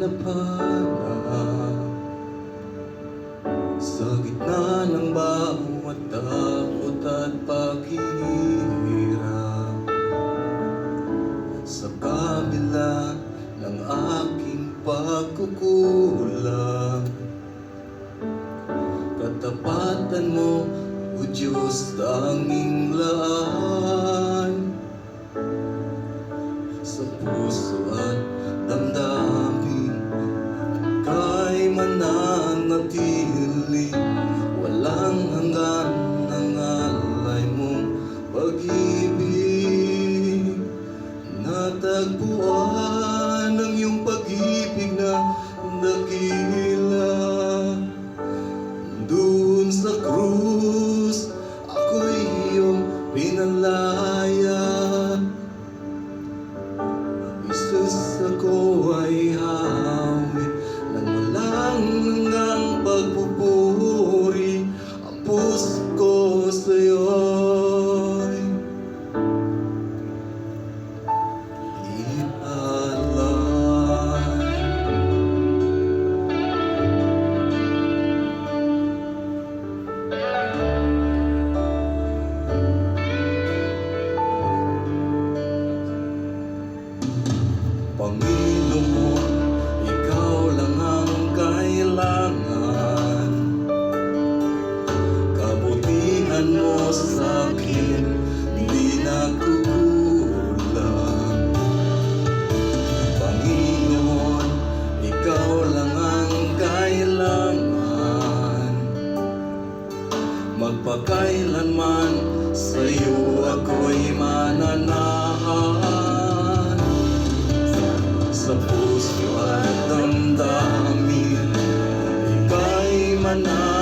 hanap-hanap sa gitna ng bawat takot at paghihirap. Sa kabila ng aking pagkukulang, katapatan mo, O Diyos, tanging laan sa puso at damdamin kay mananatili. Walang hanggan ang alay mong pag-ibig. Natagpuan ang iyong pag-ibig na dakila. Doon sa krus, ako'y iyong pinalaya. Jesus, ako ay hawi ng walang hanggang pagpupuri. Ang puso ko sa'yo'y ialay. Panginoon, ikaw lang ang kailangan. Kabutihan mo sa akin, hindi nagkukulang. Panginoon, ikaw lang ang kailangan. Magpakailanman sa'yo ako'y mananahan. Sa puso at damdamin, ika'y mananahan.